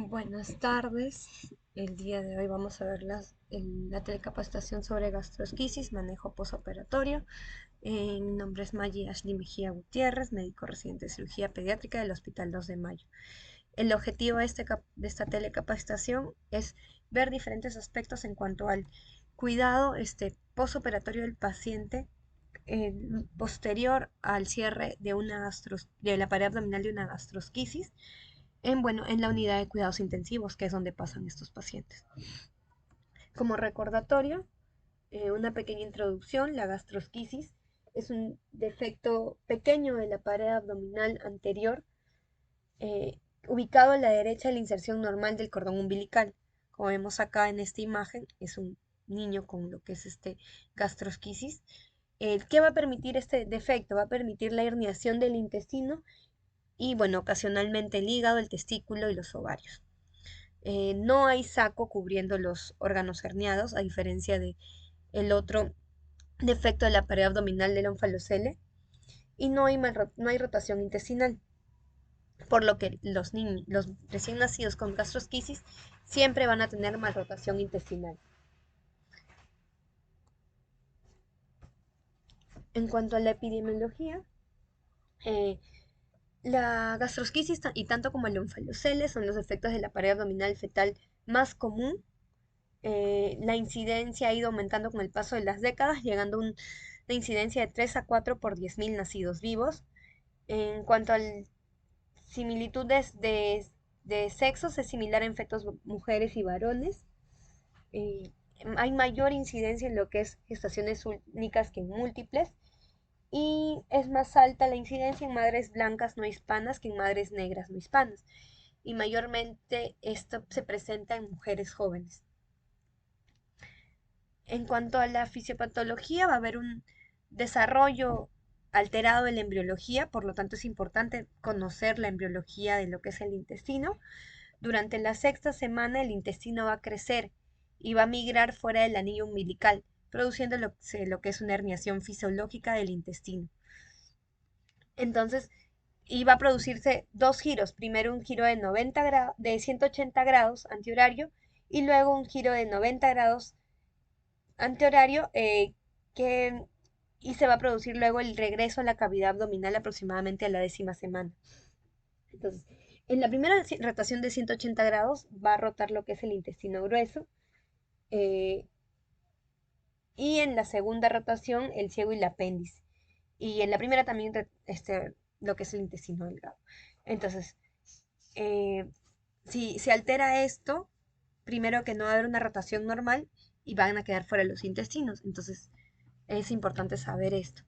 Buenas tardes. El día de hoy vamos a ver la telecapacitación sobre gastrosquisis, manejo posoperatorio. Mi nombre es Maggie Ashley Mejía Gutiérrez, médico residente de cirugía pediátrica del Hospital 2 de Mayo. El objetivo de esta telecapacitación es ver diferentes aspectos en cuanto al cuidado posoperatorio del paciente eh, posterior al cierre de la pared abdominal de una gastrosquisis en la unidad de cuidados intensivos, que es donde pasan estos pacientes. Como recordatorio, una pequeña introducción: la gastrosquisis es un defecto pequeño de la pared abdominal anterior, eh, ubicado a la derecha de la inserción normal del cordón umbilical. Como vemos acá en esta imagen, es un niño con lo que es gastrosquisis. ¿Qué va a permitir este defecto? Va a permitir la herniación del intestino y, bueno, ocasionalmente el hígado, el testículo y los ovarios. No hay saco cubriendo los órganos herniados, a diferencia de el otro defecto de la pared abdominal del onfalocele, y no hay rotación intestinal, por lo que los recién nacidos con gastrosquisis siempre van a tener malrotación intestinal. En cuanto a la epidemiología, eh, la gastrosquisis y tanto como el onfalocele son los defectos de la pared abdominal fetal más común. La incidencia ha ido aumentando con el paso de las décadas, llegando a una incidencia de 3 a 4 por 10.000 nacidos vivos. En cuanto a similitudes de sexos, es similar en fetos mujeres y varones. Eh, Hay mayor incidencia en lo que es gestaciones únicas que en múltiples. Y es más alta la incidencia en madres blancas no hispanas que en madres negras no hispanas. Y mayormente esto se presenta en mujeres jóvenes. En cuanto a la fisiopatología, va a haber un desarrollo alterado de la embriología, por lo tanto es importante conocer la embriología de lo que es el intestino. Durante la sexta semana el intestino va a crecer y va a migrar fuera del anillo umbilical, produciendo lo que es una herniación fisiológica del intestino. Entonces, y va a producirse dos giros: primero un giro de 180 grados antihorario, y luego un giro de 90 grados antehorario, que, y se va a producir luego el regreso a la cavidad abdominal aproximadamente a la 10ª semana. Entonces, en la primera rotación de 180 grados va a rotar lo que es el intestino grueso, eh, y en la segunda rotación el ciego y el apéndice. Y en la primera también lo que es el intestino delgado. Entonces, eh, si se altera esto, primero que no va a haber una rotación normal y van a quedar fuera los intestinos. Entonces, es importante saber esto.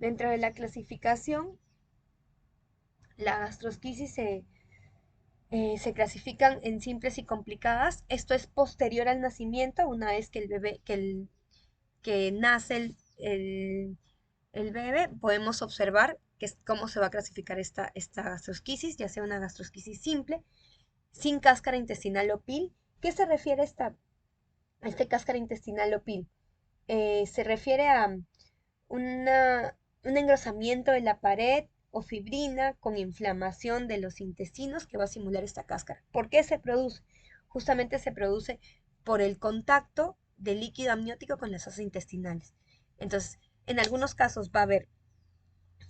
Dentro de la clasificación, la gastrosquisis se clasifican en simples y complicadas. Esto es posterior al nacimiento, una vez que el bebé, que nace el bebé, podemos observar cómo se va a clasificar esta gastrosquisis, ya sea una gastrosquisis simple, sin cáscara intestinal o pil. ¿Qué se refiere a este cáscara intestinal o pil? Se refiere a un engrosamiento de la pared o fibrina con inflamación de los intestinos que va a simular esta cáscara. ¿Por qué se produce? Justamente se produce por el contacto del líquido amniótico con las heces intestinales. Entonces, en algunos casos va a haber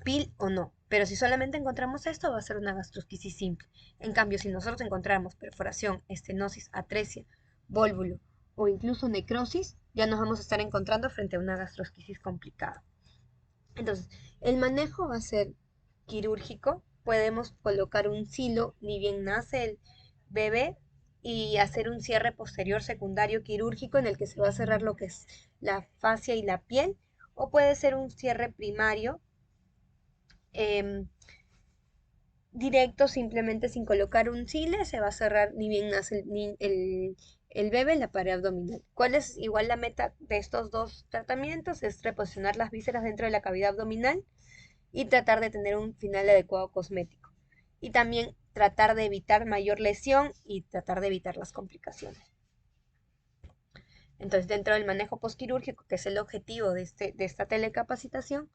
pil o no, pero si solamente encontramos esto, va a ser una gastrosquisis simple. En cambio, si nosotros encontramos perforación, estenosis, atresia, vólvulo o incluso necrosis, ya nos vamos a estar encontrando frente a una gastrosquisis complicada. Entonces, el manejo va a ser quirúrgico. Podemos colocar un silo ni bien nace el bebé y hacer un cierre posterior secundario quirúrgico en el que se va a cerrar lo que es la fascia y la piel, o puede ser un cierre primario, eh, directo, simplemente sin colocar un sile. Se va a cerrar ni bien nace el bebé en la pared abdominal. ¿Cuál es igual la meta de estos dos tratamientos? Es reposicionar las vísceras dentro de la cavidad abdominal y tratar de tener un final adecuado cosmético. Y también tratar de evitar mayor lesión y tratar de evitar las complicaciones. Entonces, dentro del manejo postquirúrgico, que es el objetivo de esta telecapacitación,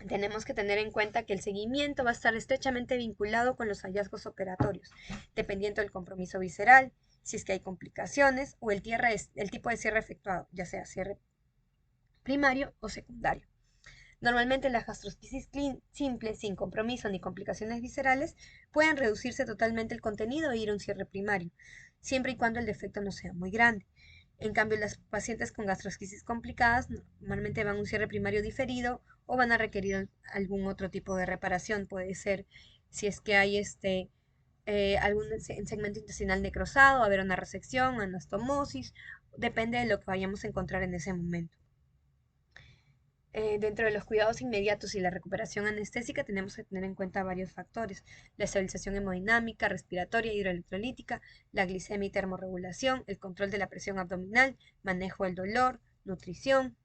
Tenemos que tener en cuenta que el seguimiento va a estar estrechamente vinculado con los hallazgos operatorios, dependiendo del compromiso visceral, si es que hay complicaciones o el tipo de cierre efectuado, ya sea cierre primario o secundario. Normalmente las gastrosquisis simples, sin compromiso ni complicaciones viscerales, pueden reducirse totalmente el contenido e ir a un cierre primario, siempre y cuando el defecto no sea muy grande. En cambio, las pacientes con gastrosquisis complicadas normalmente van a un cierre primario diferido o van a requerir algún otro tipo de reparación. Puede ser si es que hay algún segmento intestinal necrosado, haber una resección, anastomosis, depende de lo que vayamos a encontrar en ese momento. Dentro de los cuidados inmediatos y la recuperación anestésica tenemos que tener en cuenta varios factores: la estabilización hemodinámica, respiratoria, hidroelectrolítica, la glicemia y termorregulación, el control de la presión abdominal, manejo del dolor, nutrición.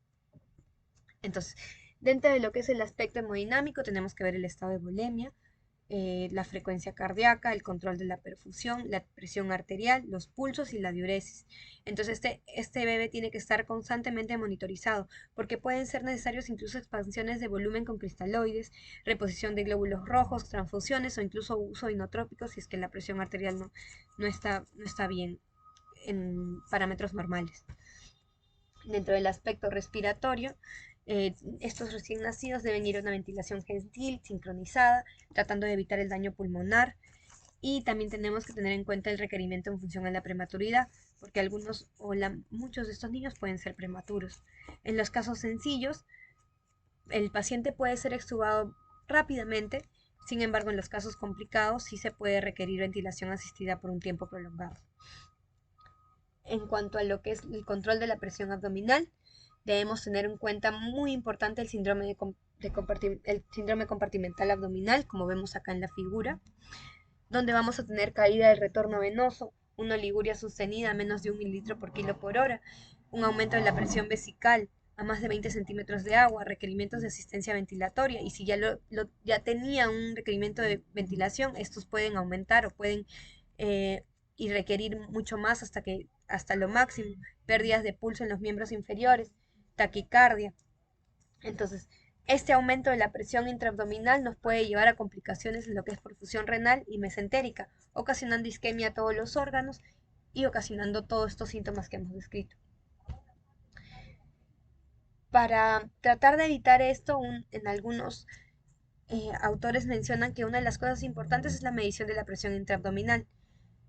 Entonces, dentro de lo que es el aspecto hemodinámico tenemos que ver el estado de volemia, la frecuencia cardíaca, el control de la perfusión, la presión arterial, los pulsos y la diuresis. Entonces este bebé tiene que estar constantemente monitorizado porque pueden ser necesarios incluso expansiones de volumen con cristaloides, reposición de glóbulos rojos, transfusiones o incluso uso de inotrópicos si es que la presión arterial no está bien en parámetros normales. Dentro del aspecto respiratorio, estos recién nacidos deben ir a una ventilación gentil, sincronizada, tratando de evitar el daño pulmonar. Y también tenemos que tener en cuenta el requerimiento en función a la prematuridad, porque muchos de estos niños pueden ser prematuros. En los casos sencillos, el paciente puede ser extubado rápidamente. Sin embargo, en los casos complicados sí se puede requerir ventilación asistida por un tiempo prolongado. En cuanto a lo que es el control de la presión abdominal, debemos tener en cuenta muy importante el el síndrome compartimental abdominal, como vemos acá en la figura, donde vamos a tener caída del retorno venoso, una oliguria sostenida a menos de 1 mililitro por kilo por hora, un aumento de la presión vesical a más de 20 centímetros de agua, requerimientos de asistencia ventilatoria, y si ya tenía un requerimiento de ventilación, estos pueden aumentar o pueden eh, y requerir mucho más hasta lo máximo, pérdidas de pulso en los miembros inferiores, taquicardia. Entonces, este aumento de la presión intraabdominal nos puede llevar a complicaciones en lo que es perfusión renal y mesentérica, ocasionando isquemia a todos los órganos y ocasionando todos estos síntomas que hemos descrito. Para tratar de evitar esto, en algunos autores mencionan que una de las cosas importantes es la medición de la presión intraabdominal.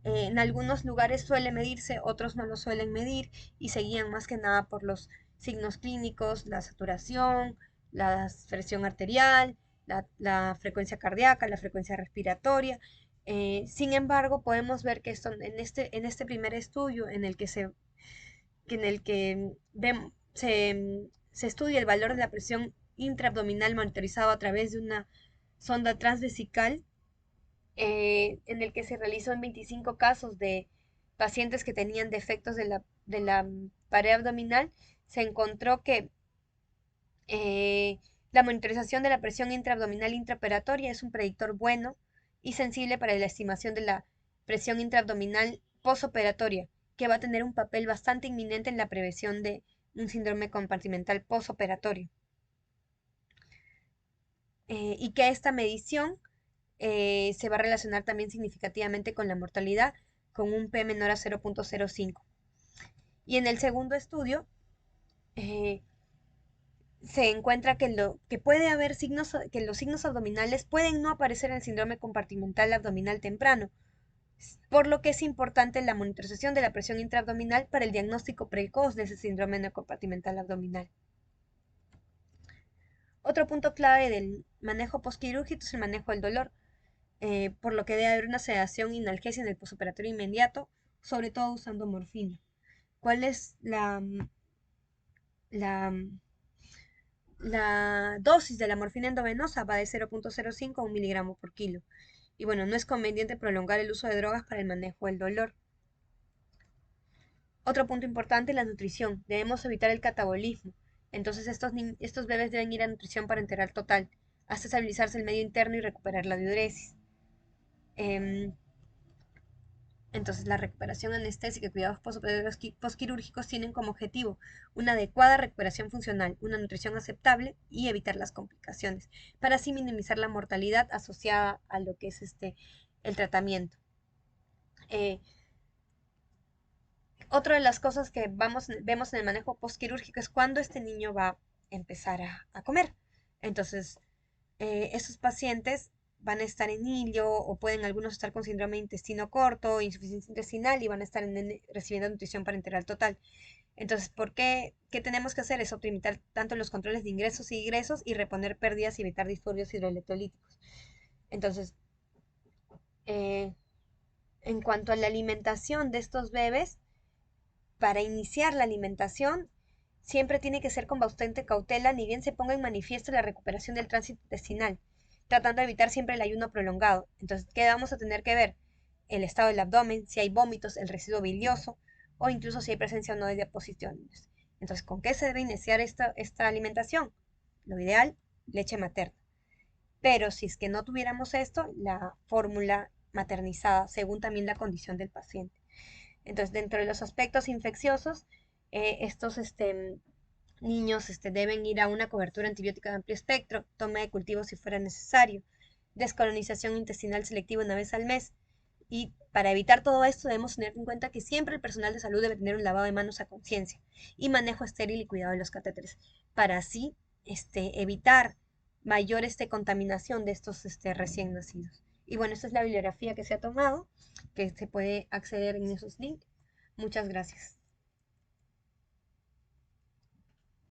En algunos lugares suele medirse, otros no lo suelen medir y se guían más que nada por los signos clínicos, la saturación, la presión arterial, la frecuencia cardíaca, la frecuencia respiratoria. Sin embargo, podemos ver que esto, en este primer estudio en el que se estudia el valor de la presión intraabdominal monitorizado a través de una sonda transvesical, en el que se realizó en 25 casos de pacientes que tenían defectos de la pared abdominal, se encontró que la monitorización de la presión intraabdominal intraoperatoria es un predictor bueno y sensible para la estimación de la presión intraabdominal posoperatoria, que va a tener un papel bastante inminente en la prevención de un síndrome compartimental posoperatorio. Y que esta medición se va a relacionar también significativamente con la mortalidad, con un P menor a 0.05. Y en el segundo estudio eh, se encuentra que puede haber que los signos abdominales pueden no aparecer en el síndrome compartimental abdominal temprano, por lo que es importante la monitorización de la presión intraabdominal para el diagnóstico precoz de ese síndrome no compartimental abdominal. Otro punto clave del manejo postquirúrgico es el manejo del dolor, por lo que debe haber una sedación y analgesia en el posoperatorio inmediato, sobre todo usando morfina. ¿Cuál es la, la dosis de la morfina endovenosa? Va de 0.05 a 1 miligramo por kilo. Y bueno, no es conveniente prolongar el uso de drogas para el manejo del dolor. Otro punto importante, la nutrición. Debemos evitar el catabolismo. Entonces estos bebés deben ir a nutrición parenteral total, hasta estabilizarse el medio interno y recuperar la diuresis. Em, Entonces, la recuperación anestésica y cuidados posquirúrgicos tienen como objetivo una adecuada recuperación funcional, una nutrición aceptable y evitar las complicaciones, para así minimizar la mortalidad asociada a lo que es el tratamiento. Eh, Otra de las cosas que vemos en el manejo postquirúrgico es cuando este niño va a empezar a comer. Entonces, esos pacientes van a estar en hilio o pueden algunos estar con síndrome de intestino corto, insuficiencia intestinal y van a estar recibiendo nutrición parenteral total. Entonces, ¿qué tenemos que hacer? Es optimizar tanto los controles de ingresos y egresos y reponer pérdidas y evitar disturbios hidroelectrolíticos. Entonces, eh, en cuanto a la alimentación de estos bebés, para iniciar la alimentación, siempre tiene que ser con bastante cautela, ni bien se ponga en manifiesto la recuperación del tránsito intestinal, tratando de evitar siempre el ayuno prolongado. Entonces, ¿qué vamos a tener que ver? El estado del abdomen, si hay vómitos, el residuo bilioso o incluso si hay presencia o no de deposiciones. Entonces, ¿con qué se debe iniciar esta alimentación? Lo ideal, leche materna. Pero si es que no tuviéramos esto, la fórmula maternizada, según también la condición del paciente. Entonces, dentro de los aspectos infecciosos, estos niños deben ir a una cobertura antibiótica de amplio espectro, toma de cultivo si fuera necesario, descolonización intestinal selectiva una vez al mes. Y para evitar todo esto debemos tener en cuenta que siempre el personal de salud debe tener un lavado de manos a conciencia y manejo estéril y cuidado de los catéteres, para así evitar mayor contaminación de estos recién nacidos. Y bueno, esta es la bibliografía que se ha tomado, que se puede acceder en esos links. Muchas gracias.